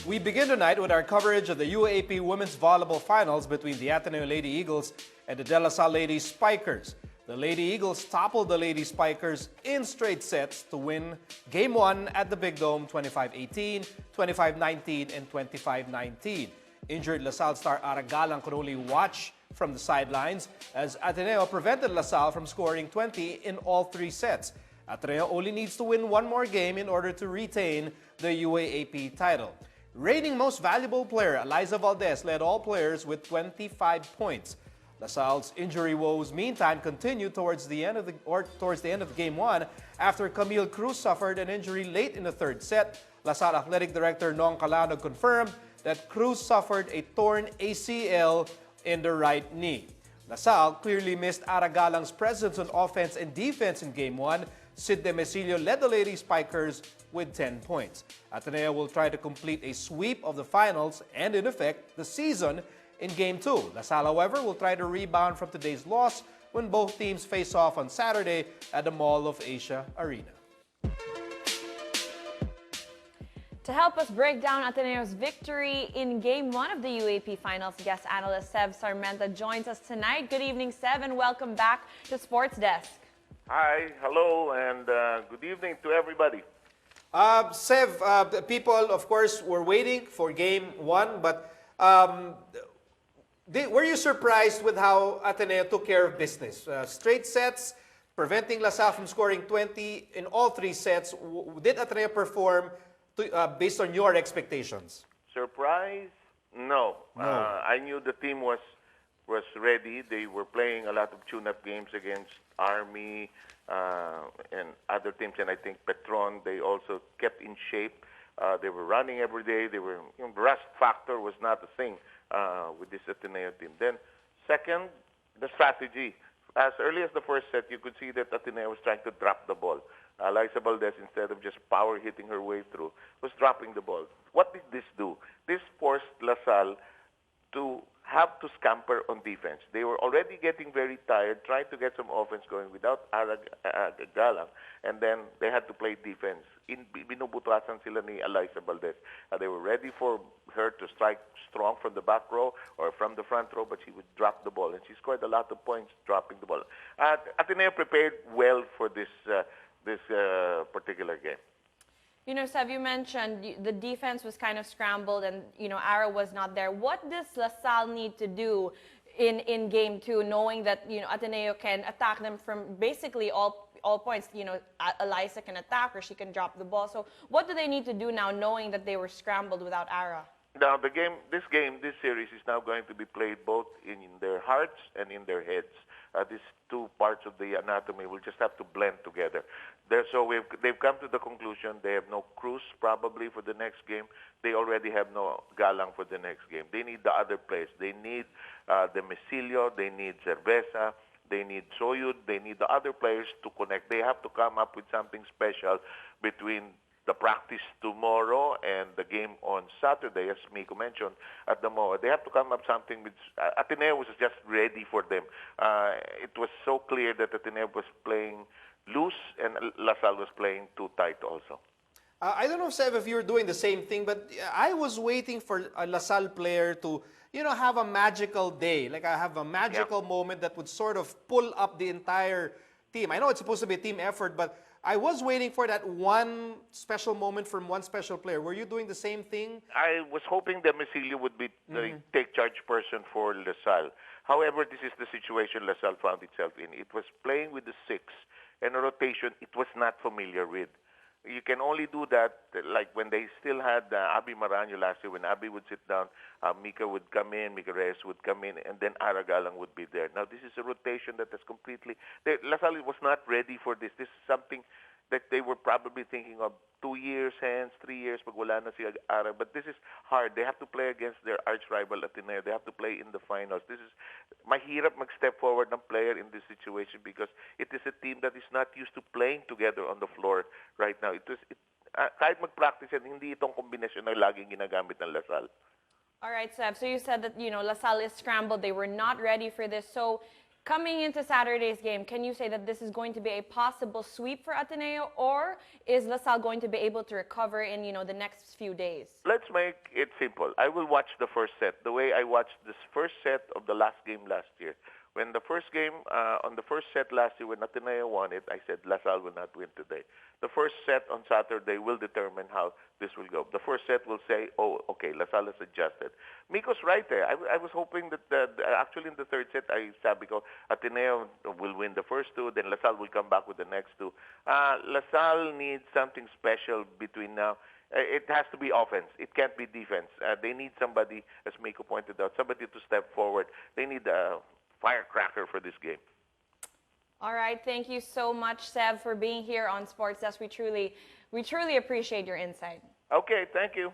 We begin tonight with our coverage of the UAAP Women's Volleyball Finals between the Ateneo Lady Eagles and the De La Salle Lady Spikers. The Lady Eagles toppled the Lady Spikers in straight sets to win Game 1 at the Big Dome 25-18, 25-19, and 25-19. Injured LaSalle star Aragalang could only watch from the sidelines as Ateneo prevented LaSalle from scoring 20 in all three sets. Ateneo only needs to win one more game in order to retain the UAAP title. Reigning most valuable player, Eliza Valdez, led all players with 25 points. LaSalle's injury woes, meantime, continued towards the end of Game 1 after Camille Cruz suffered an injury late in the third set. LaSalle Athletic Director Nong Calano confirmed that Cruz suffered a torn ACL in the right knee. LaSalle clearly missed Aragalang's presence on offense and defense in Game 1. Sid Demecilio led the Lady Spikers with 10 points. Ateneo will try to complete a sweep of the finals and, in effect, the season in Game 2. LaSalle, however, will try to rebound from today's loss when both teams face off on Saturday at the Mall of Asia Arena. To help us break down Ateneo's victory in Game 1 of the UAAP Finals, guest analyst Sev Sarmenta joins us tonight. Good evening, Sev, and welcome back to Sports Desk. Hi, hello, and good evening to everybody. Sev, people, of course, were waiting for Game 1, but were you surprised with how Ateneo took care of business? Straight sets, preventing LaSalle from scoring 20 in all three sets. Did Ateneo perform based on your expectations? Surprise? No. I knew the team was ready. They were playing a lot of tune-up games against Army and other teams, and I think Petron. They also kept in shape. They were running every day. They were, rust factor was not a thing with this Ateneo team. Then, second, the strategy. As early as the first set, you could see that Ateneo was trying to drop the ball. Eliza Valdez, instead of just power hitting her way through, was dropping the ball. What did this do? This forced LaSalle to have to scamper on defense. They were already getting very tired, trying to get some offense going without Aragalang, and then they had to play defense. Binubutasan sila ni Eliza Valdez. They were ready for her to strike strong from the back row or from the front row, but she would drop the ball, and she scored a lot of points dropping the ball. Ateneo prepared well for this particular game. Sev, you mentioned the defense was kind of scrambled and, Ara was not there. What does LaSalle need to do in Game 2, knowing that, Ateneo can attack them from basically all points? Eliza can attack or she can drop the ball. So what do they need to do now, knowing that they were scrambled without Ara? Now, this series is now going to be played both in their hearts and in their heads. These two parts of the anatomy will just have to blend together. So they've come to the conclusion they have no Cruz probably for the next game. They already have no Galang for the next game. They need the other players. They need the Mesilio, they need Cerveza, they need Soyud, they need the other players to connect. They have to come up with something special between the practice tomorrow and the game on Saturday, as Miko mentioned, at the MOA. They have to come up something with... Ateneo was just ready for them. It was so clear that Ateneo was playing loose and LaSalle was playing too tight also. I don't know, Sev, if you're doing the same thing, but I was waiting for a LaSalle player to, have a magical day. Like, I have a magical moment that would sort of pull up the entire team. I know it's supposed to be a team effort, but I was waiting for that one special moment from one special player. Were you doing the same thing? I was hoping that Mesilio would be the take-charge person for LaSalle. However, this is the situation LaSalle found itself in. It was playing with the 6 and a rotation it was not familiar with. You can only do that like when they still had Abby Maranyo last year. When Abby would sit down, Mika would come in, Mika Reyes would come in, and then Aragalang would be there. Now, this is a rotation that has completely... LaSalle was not ready for this. This is something that they were probably thinking of 2 years hence, 3 years, pag wala na si Ara. But this is hard. They have to play against their arch-rival Ateneo. They have to play in the finals. This is mahirap mag-step forward ng player in this situation because it is a team that is not used to playing together on the floor right now. Kahit mag-practice yan, hindi itong kombinasyon na laging ginagamit ng LaSalle. All right, Sev. So you said that, LaSalle is scrambled. They were not ready for this. So Coming into Saturday's game, can you say that this is going to be a possible sweep for Ateneo, or is LaSalle going to be able to recover in, the next few days? Let's make it simple. I will watch the first set the way I watched this first set of the last game last year. When the first game, on the first set last year, when Ateneo won it, I said LaSalle will not win today. The first set on Saturday will determine how this will go. The first set will say, oh, okay, LaSalle has adjusted. Miko's right there. I was hoping that actually in the third set, sabi ko, Ateneo will win the first two, then LaSalle will come back with the next two. LaSalle needs something special between now. It has to be offense. It can't be defense. They need somebody, as Miko pointed out, somebody to step forward. They need a firecracker for this game. All right, thank you so much, Sev, for being here on Sports Desk. We truly appreciate your insight. Okay, thank you.